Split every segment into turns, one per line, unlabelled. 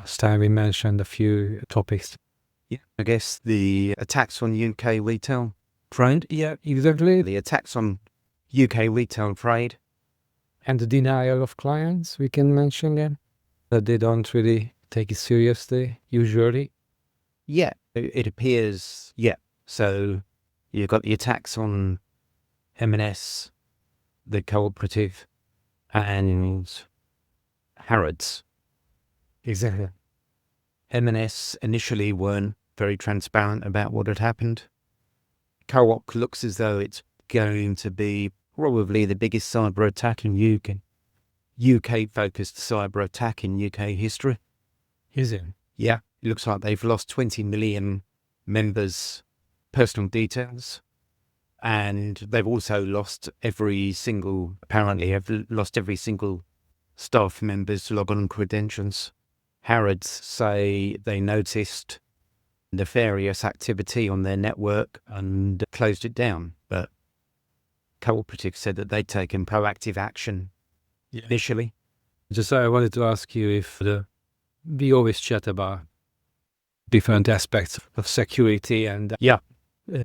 Last time we mentioned a few topics.
Yeah, I guess the attacks on UK retail
Trend? Yeah, exactly.
the attacks on UK retail trade.
And the denial of clients, we can mention that. That they don't really take it seriously, usually.
Yeah, it appears, yeah. So you've got the attacks on M&S, the Co-operative, and Harrods.
Exactly.
M&S initially weren't very transparent about what had happened. Co-op looks as though it's going to be probably the biggest cyber attack in UK-focused cyber attack in UK history.
Is it?
Yeah, it looks like they've lost 20 million members' personal details. And they've also lost apparently have lost every single staff member's login credentials. Harrods say they noticed nefarious activity on their network and closed it down. But Co-operative said that they'd taken proactive action initially.
Just I wanted to ask you if we always chat about different aspects of security and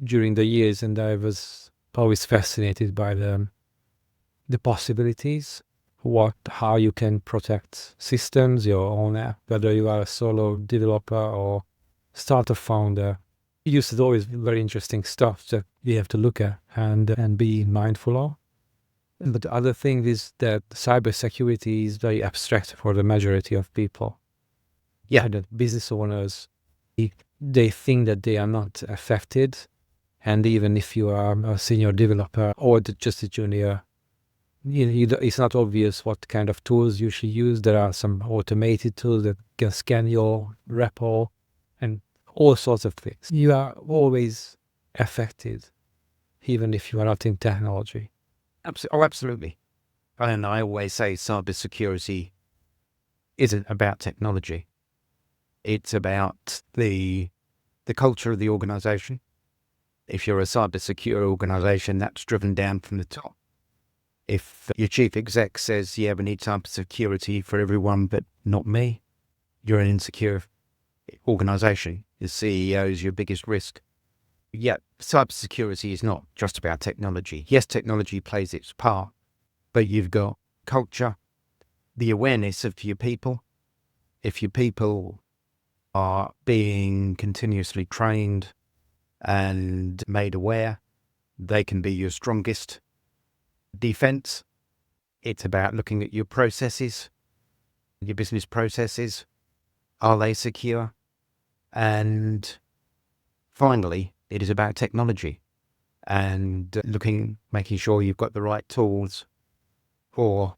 during the years, and I was always fascinated by the possibilities, how you can protect systems, your own app, whether you are a solo developer or startup founder. It's always very interesting stuff that we have to look at and be mindful of. But the other thing is that cybersecurity is very abstract for the majority of people.
Yeah.
The business owners, they think that they are not affected. And even if you are a senior developer or just a junior, it's not obvious what kind of tools you should use. There are some automated tools that can scan your repo and all sorts of things. You are always affected, even if you are not in technology.
Absolutely. And I always say cybersecurity isn't about technology. It's about the culture of the organization. If you're a cybersecurity organization, that's driven down from the top. If your chief exec says, yeah, we need cybersecurity for everyone, but not me, you're an insecure organization. The CEO is your biggest risk. Yeah, cybersecurity is not just about technology. Yes, technology plays its part, but you've got culture, the awareness of your people. If your people are being continuously trained and made aware, they can be your strongest defense. It's about looking at your processes, your business processes. Are they secure? And finally, it is about technology and making sure you've got the right tools, or,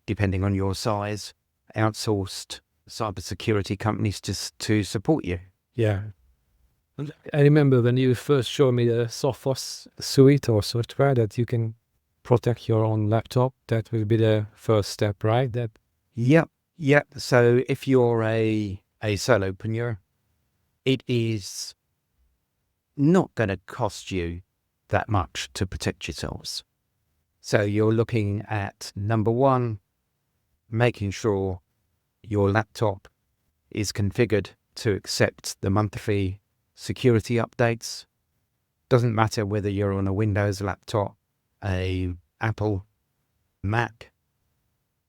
depending on your size, outsourced cybersecurity companies to support you.
Yeah. I remember when you first showed me the Sophos suite or software that you can protect your own laptop. That will be the first step, right?
Yep. So if you're a solopreneur, it is not going to cost you that much to protect yourselves. So you're looking at, number one, making sure your laptop is configured to accept the monthly security updates. Doesn't matter whether you're on a Windows laptop, a Apple Mac,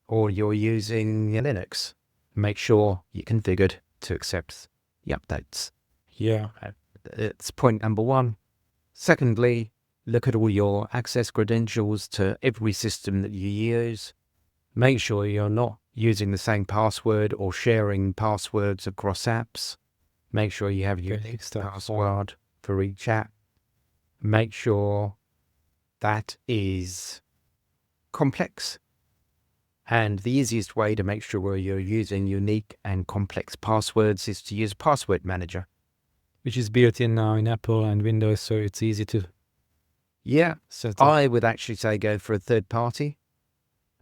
or you're using Linux. Make sure you're configured to accept the updates.
Yeah.
It's point number one. Secondly, look at all your access credentials to every system that you use. Make sure you're not using the same password or sharing passwords across apps. Make sure you have your unique password for each app. Make sure that is complex. And the easiest way to make sure you're using unique and complex passwords is to use Password Manager,
which is built in now in Apple and Windows, so it's easy to.
Yeah, so I would actually say go for a third-party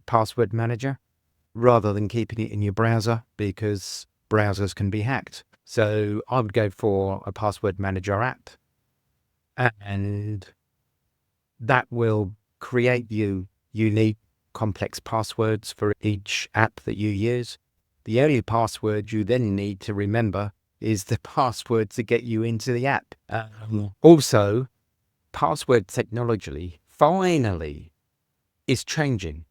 Password Manager rather than keeping it in your browser, because browsers can be hacked. So I would go for a Password Manager app, and that will create you unique, complex passwords for each app that you use. The only password you then need to remember is the password to get you into the app. Also, password technology finally is changing.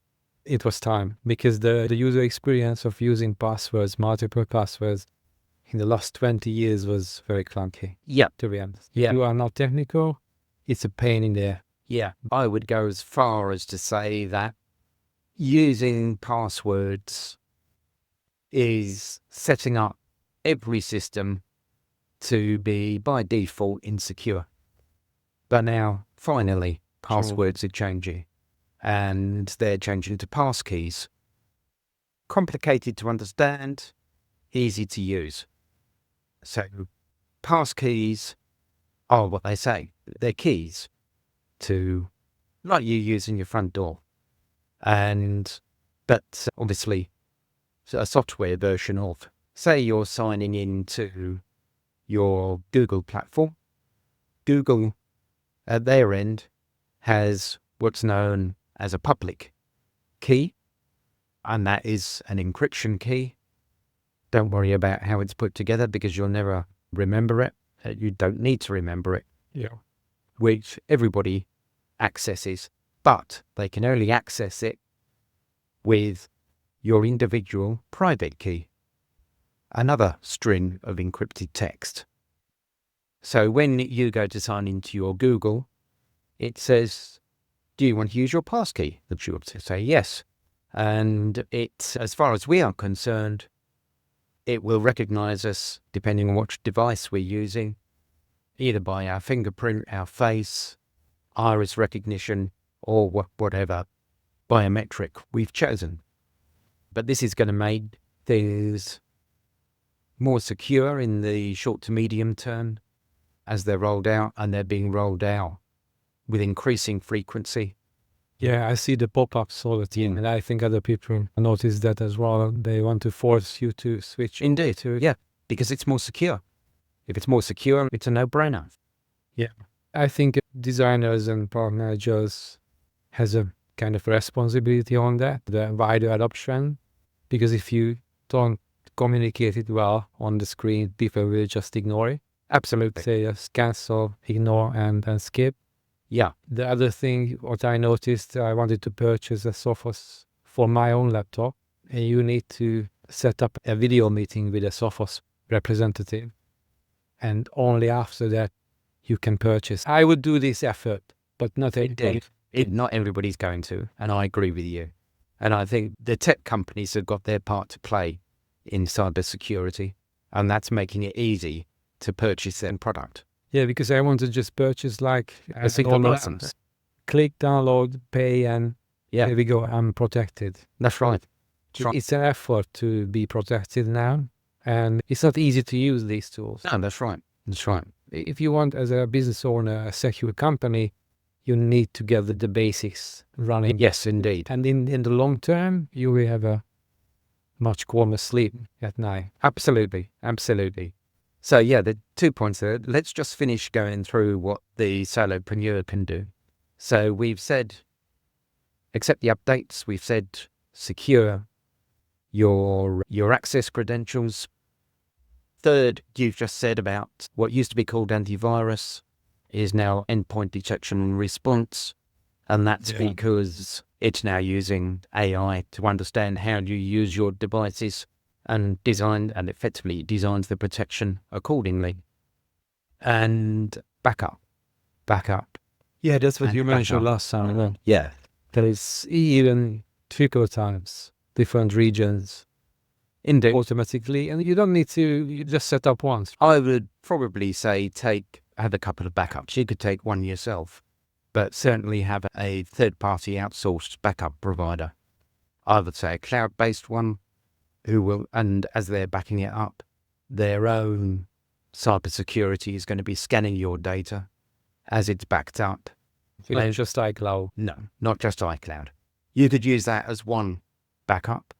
It was time, because the user experience of using passwords, multiple passwords, in the last 20 years was very clunky.
Yeah.
To be honest.
Yeah.
If you are not technical, it's a pain in the...
Yeah. I would go as far as to say that using passwords is setting up every system to be by default insecure. But now, finally, passwords are changing, and they're changing to passkeys. Complicated to understand, easy to use. So, passkeys are what they say. They're keys to, like you use in your front door. But obviously, a software version of, say you're signing into your Google platform. Google, at their end, has what's known as a public key, and that is an encryption key. Don't worry about how it's put together, because you'll never remember it. You don't need to remember it.
Yeah.
Which everybody accesses, but they can only access it with your individual private key, another string of encrypted text. So when you go to sign into your Google, it says, do you want to use your passkey? That you have to say yes. And it, as far as we are concerned, it will recognize us depending on which device we're using, either by our fingerprint, our face, iris recognition, or whatever biometric we've chosen. But this is going to make things more secure in the short to medium term as they're rolled out, and they're being rolled out with increasing frequency.
Yeah, I see the pop-ups all the time, and I think other people notice that as well. They want to force you to switch.
Indeed, yeah, because it's more secure. If it's more secure, it's a no-brainer.
Yeah. I think designers and product managers has a kind of responsibility on that, the wider adoption, because if you don't communicate it well on the screen, people will just ignore it.
Absolutely.
Say just cancel, ignore, and skip.
Yeah.
The other thing, what I noticed, I wanted to purchase a Sophos for my own laptop, and you need to set up a video meeting with a Sophos representative, and only after that you can purchase. I would do this effort, but not everybody.
Not everybody's going to, and I agree with you. And I think the tech companies have got their part to play in cybersecurity, and that's making it easy to purchase their product.
Yeah, because I want to just purchase like
A single license.
Click, download, pay, and
Yeah,
there we go. I'm protected.
that's right.
It's an effort to be protected now, and it's not easy to use these tools.
No, that's right. That's right.
If you want, as a business owner, a secure company, you need to get the basics running.
Yes, indeed.
And in the long term, you will have a much calmer sleep at night.
Absolutely. Absolutely. So yeah, the 2 points there. Let's just finish going through what the solopreneur can do. So we've said, accept the updates. We've said secure your access credentials. Third, you've just said about what used to be called antivirus is now endpoint detection and response. And that's because it's now using AI to understand how you use your devices and effectively designs the protection accordingly. And backup.
Yeah, that's what
And
you mentioned
backup.
last time.
Yeah.
There is even trickle times, different regions,
Indeed.
automatically, and you don't need to, you just set up once.
I would probably say have a couple of backups. You could take one yourself, but certainly have a third-party outsourced backup provider. I would say a cloud-based one who will, and as they're backing it up, their own cybersecurity is going to be scanning your data as it's backed up.
Not just iCloud.
No, not just iCloud. You could use that as one backup,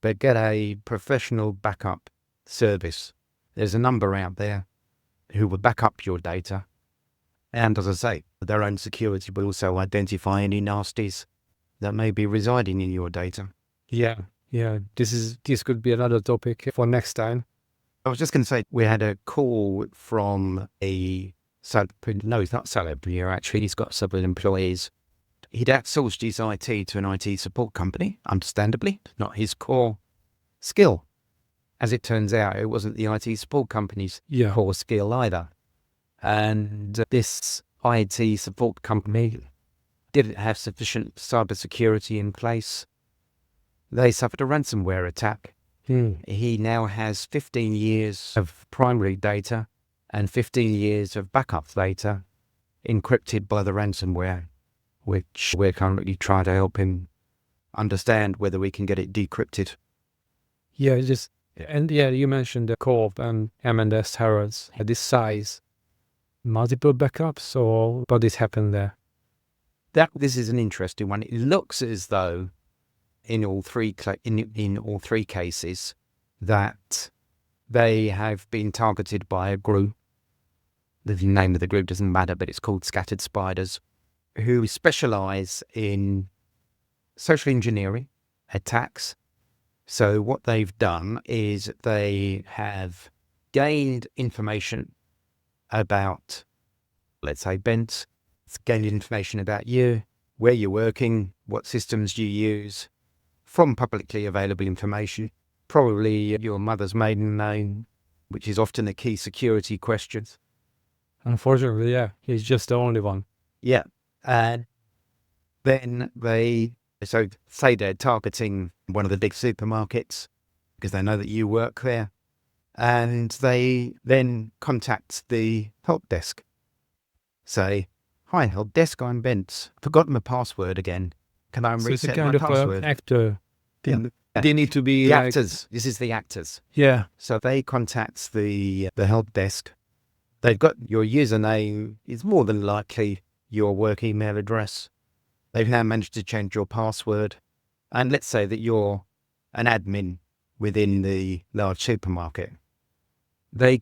but get a professional backup service. There's a number out there who will back up your data. And as I say, their own security will also identify any nasties that may be residing in your data.
Yeah. Yeah, this could be another topic for next time.
I was just going to say, we had a call from a no, he's not Solopreneur, actually. He's got several employees. He'd outsourced his IT to an IT support company, understandably, not his core skill. As it turns out, it wasn't the IT support company's core skill either. And this IT support company didn't have sufficient cybersecurity in place. They suffered a ransomware attack. He now has 15 years of primary data and 15 years of backup data encrypted by the ransomware, which we're currently trying to help him understand whether we can get it decrypted.
Yeah, you mentioned the Co-op and M&S Harrods. This size, multiple backups, or what is happened there?
This is an interesting one. It looks as though in all three cases that they have been targeted by a group. The name of the group doesn't matter, but it's called Scattered Spiders, who specialize in social engineering attacks. So what they've done is they have gained information about, let's say, Bence. It's gained information about you, where you're working, what systems you use, from publicly available information, probably your mother's maiden name, which is often a key security question.
Unfortunately, yeah, he's just the only one.
Yeah. And then so say they're targeting one of the big supermarkets because they know that you work there. And they then contact the help desk. Say, "Hi, help desk, I'm Bence. Forgotten my password again. Can I reset my password?"
Actor.
Yeah.
They need to be
the actors. This is the actors.
Yeah.
So they contact the help desk. They've got your username is more than likely your work email address. They've now managed to change your password. And let's say that you're an admin within the large supermarket. They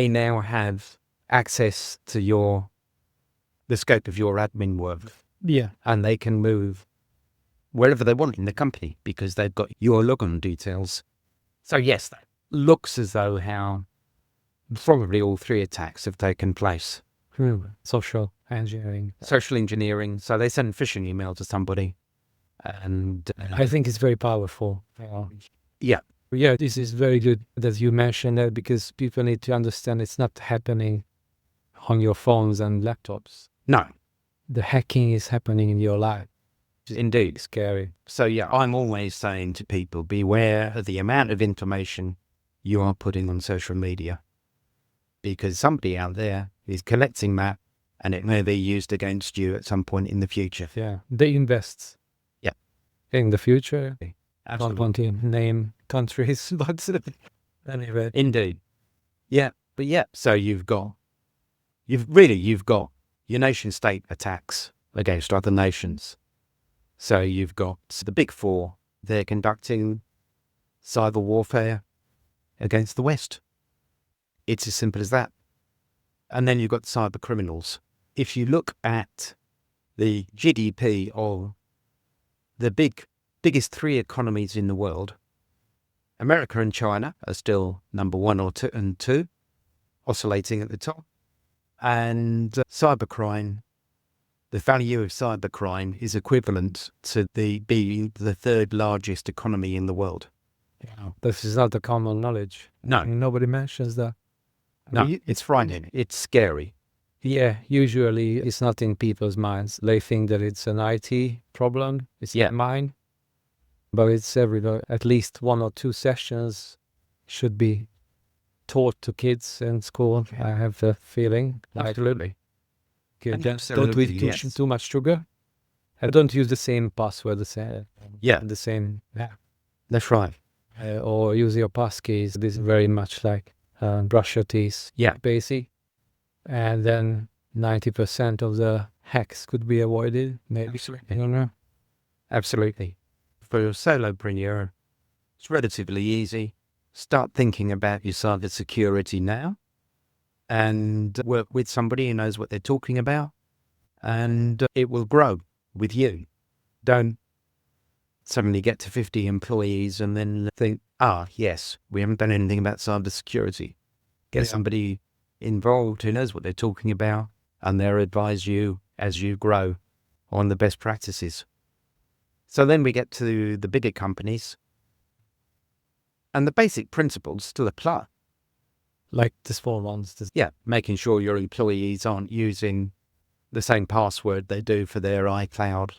now have access to the scope of your admin work.
Yeah.
And they can move wherever they want in the company because they've got your login details. So yes, that looks as though how probably all three attacks have taken place.
Social engineering.
So they send a phishing email to somebody. And
I think it's very powerful.
Yeah.
Yeah, this is very good that you mentioned that because people need to understand it's not happening on your phones and laptops.
No.
The hacking is happening in your life.
Indeed.
Scary.
So yeah, I'm always saying to people, beware of the amount of information you are putting on social media. Because somebody out there is collecting that and it may be used against you at some point in the future.
Yeah, they invest.
Yeah.
In the future.
Absolutely.
Don't want to name countries, but anyway.
Indeed. Yeah, but yeah, so you've got your nation state attacks against other nations. So you've got the big four, they're conducting cyber warfare against the West. It's as simple as that. And then you've got cyber criminals. If you look at the GDP of the biggest three economies in the world, America and China are still number 1 or 2, oscillating at the top. And cybercrime, the value of cybercrime is equivalent to being the third largest economy in the world.
Yeah. This is not the common knowledge.
No.
Nobody mentions that.
No, it's frightening. It's scary.
Yeah, usually it's not in people's minds. They think that it's an IT problem. It's mine. But it's everywhere. At least 1 or 2 sessions should be taught to kids in school. I have the feeling.
Absolutely.
Don't eat too much sugar. And don't use the same password. The same. Yeah.
That's right.
Or use your passkeys. This is very much like brush your teeth.
Yeah.
Basic. And then 90% of the hacks could be avoided. Maybe.
Absolutely.
I don't know.
Absolutely. For a solopreneur, it's relatively easy. Start thinking about your cybersecurity now and work with somebody who knows what they're talking about, and it will grow with you. Don't suddenly get to 50 employees and then think, yes, we haven't done anything about cybersecurity. Get somebody involved who knows what they're talking about, and they'll advise you as you grow on the best practices. So then we get to the bigger companies, and the basic principles still apply.
Like the small ones.
Making sure your employees aren't using the same password they do for their iCloud,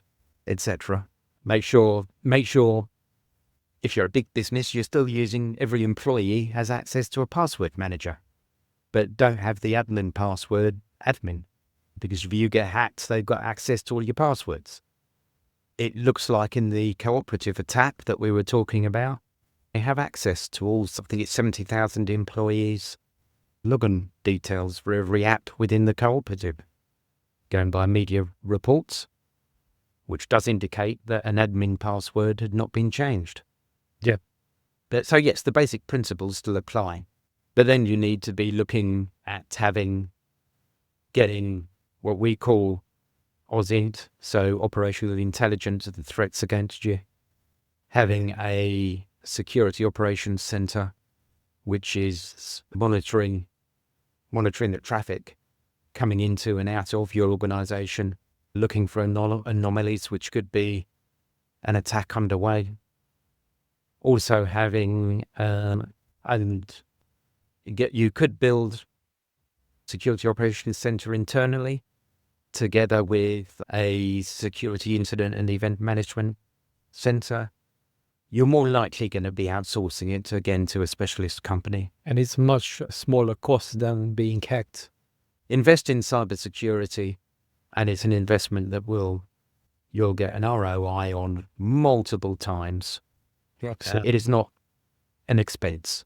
etc. Make sure if you're a big business, you're still using, every employee has access to a password manager, but don't have the admin password admin, because if you get hacked, they've got access to all your passwords. It looks like in the Co-operative attack that we were talking about, they have access to all, I think it's 70,000 employees' login details for every app within the Co-operative, going by media reports, which does indicate that an admin password had not been changed.
Yeah.
But so yes, the basic principles still apply. But then you need to be looking at getting what we call OSINT, so operational intelligence of the threats against you, having a security operations center, which is monitoring the traffic coming into and out of your organization, looking for anomalies, which could be an attack underway. Also having, you could build security operations center internally, together with a security incident and event management center. You're more likely going to be outsourcing it to a specialist company.
And it's much smaller cost than being hacked.
Invest in cybersecurity, and it's an investment that you'll get an ROI on multiple times. So it is not an expense.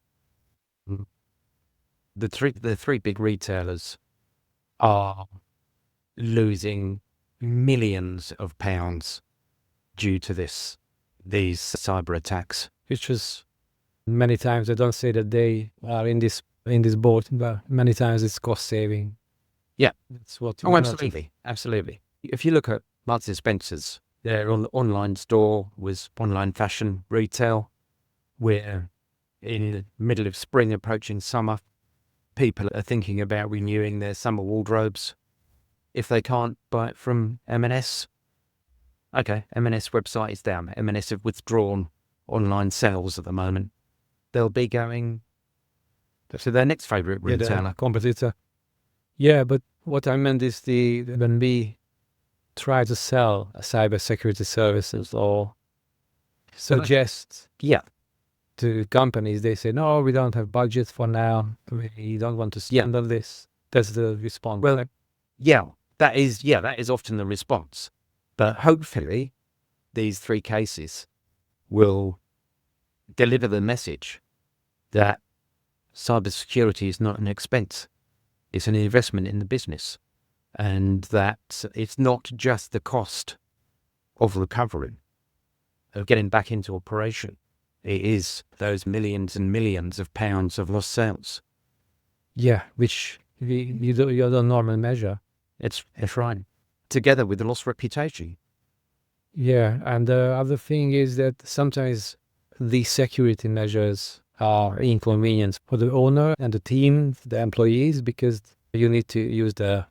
The three big retailers are losing millions of pounds due to these cyber attacks.
Which was many times, I don't say that they are in this boat, but many times it's cost saving.
Yeah.
That's what.
Oh, absolutely. Absolutely. If you look at Marks and Spencer's, their online store was online fashion retail, where in the middle of spring approaching summer, people are thinking about renewing their summer wardrobes. If they can't buy it from M&S, okay, M&S website is down. M&S have withdrawn online sales at the moment. They'll be going to their next favourite retailer.
Competitor. Yeah, but what I meant is when we try to sell cybersecurity services or suggest to companies, they say, no, we don't have budget for now. We don't want to spend on this. That's the response.
Well, that is often the response. But hopefully these three cases will deliver the message that cybersecurity is not an expense. It's an investment in the business, and that it's not just the cost of recovering, of getting back into operation. It is those millions and millions of pounds of lost sales.
Yeah, which you don't normally measure.
It's right. Together with the lost reputation.
Yeah, and the other thing is that sometimes these security measures are inconvenience for the owner and the team, the employees, because you need to use the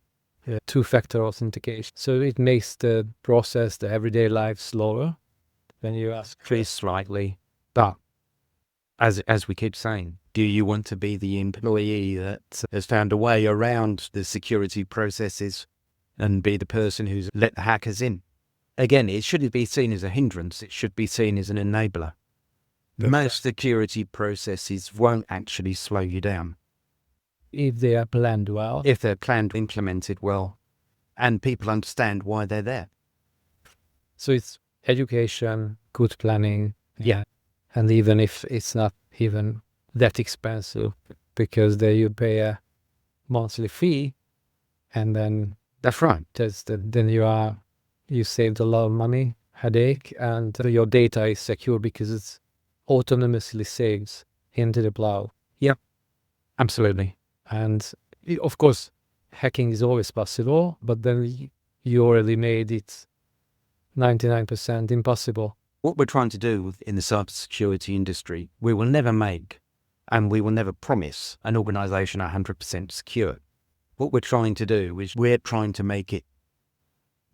two-factor authentication. So it makes the process, the everyday life, slower when you ask.
Slightly. But as we keep saying, do you want to be the employee that has found a way around the security processes and be the person who's let the hackers in? Again, it shouldn't be seen as a hindrance. It should be seen as an enabler. Most security processes won't actually slow you down.
If they are planned well.
If they're planned, implemented well, and people understand why they're there.
So it's education, good planning.
Yeah.
And even if it's not even that expensive, because there you pay a monthly fee, and then
that's right.
Then you saved a lot of money, headache, and your data is secure because it's autonomously saves into the cloud.
Yeah, absolutely.
And of course, hacking is always possible, but then you already made it 99% impossible.
What we're trying to do in the cybersecurity industry, we will never make and we will never promise an organization 100% secure. What we're trying to do is we're trying to make it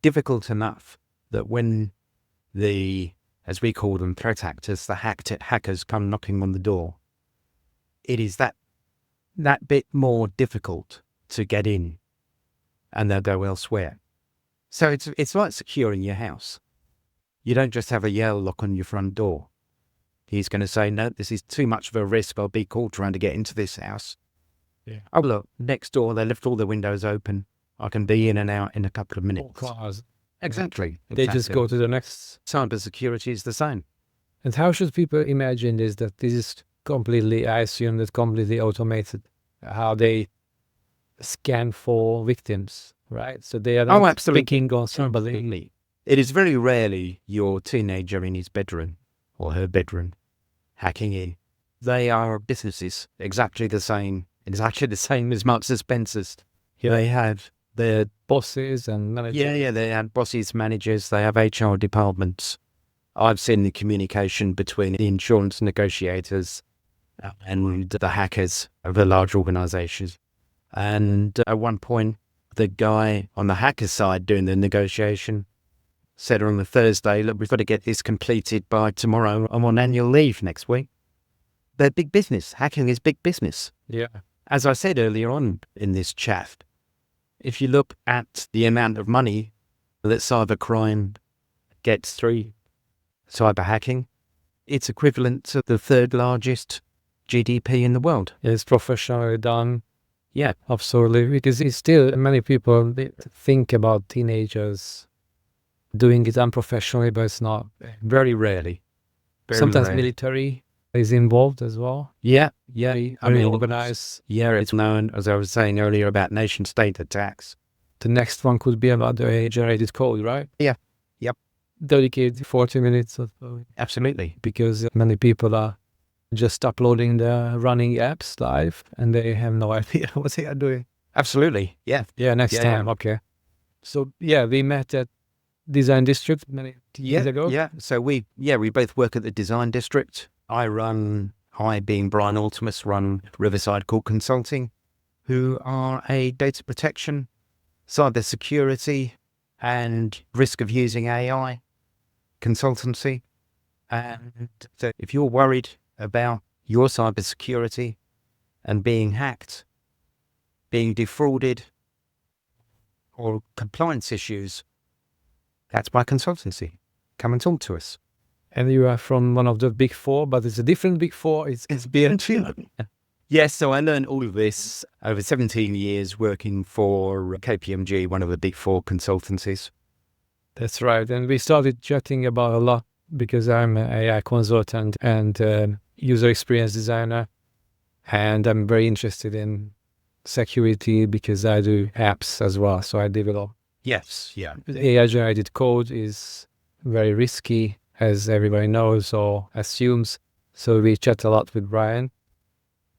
difficult enough that when the, as we call them, threat actors, the hackers come knocking on the door, it is that bit more difficult to get in and they'll go elsewhere. So it's like securing your house. You don't just have a Yale lock on your front door. He's going to say, no, this is too much of a risk. I'll be called trying to get into this house.
Yeah.
Oh, look, next door, they left all the windows open. I can be in and out in a couple of minutes.
Cars.
Exactly.
They just go to the next.
Cybersecurity is the same.
And how should people imagine this, that this is completely, I assume that completely automated, how they scan for victims, right? So they are not picking on somebody.
Absolutely. It is very rarely your teenager in his bedroom or her bedroom hacking in. They are businesses exactly the same. It's actually the same as Marks and Spencer's.
Yeah.
They have their
Bosses and managers.
Yeah, they have bosses, managers, they have HR departments. I've seen the communication between the insurance negotiators and the hackers of the large organizations. And at one point, the guy on the hacker side doing the negotiation said on the Thursday, look, we've got to get this completed by tomorrow. I'm on annual leave next week. They're big business. Hacking is big business.
Yeah.
As I said earlier on in this chat, if you look at the amount of money that cybercrime gets through cyber hacking, it's equivalent to the third largest GDP in the world.
It's professionally done.
Yeah,
absolutely. Because it's still, many people they think about teenagers doing it unprofessionally, but it's not.
very rarely.
Sometimes military is involved as well.
Yeah.
I mean, organized.
Yeah, it's known, as I was saying earlier, about nation-state attacks.
The next one could be about the AI-generated code, right?
Yeah. Yep.
Dedicate 40 minutes or so.
Absolutely.
Because many people are just uploading the running apps live and they have no idea what they are doing.
Absolutely. Yeah.
Yeah, next time. Okay. So, yeah, we met at Design District many years ago.
Yeah. So we both work at the Design District. I being Bryan Altimas, run Riverside Call Consulting, who are a data protection, cybersecurity, and risk of using AI consultancy. And so if you're worried about your cybersecurity and being hacked, being defrauded, or compliance issues, that's my consultancy. Come and talk to us.
And you are from one of the big four, but it's a different big four. It's BNP.
Yes, so I learned all of this over 17 years working for KPMG, one of the big four consultancies.
That's right. And we started chatting about a lot because I'm an AI consultant and user experience designer. And I'm very interested in security because I do apps as well. So I develop.
Yes, yeah.
AI-generated code is very risky, as everybody knows or assumes. So we chat a lot with Bryan.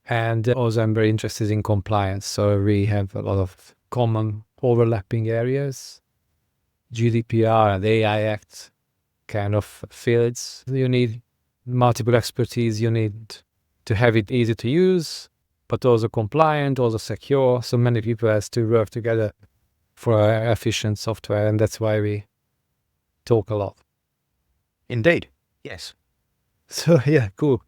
And also I'm very interested in compliance. So we have a lot of common overlapping areas. GDPR and AI Act kind of fields. You need multiple expertise. You need to have it easy to use, but also compliant, also secure. So many people has to work together for efficient software. And that's why we talk a lot.
Indeed. Yes.
So yeah, cool.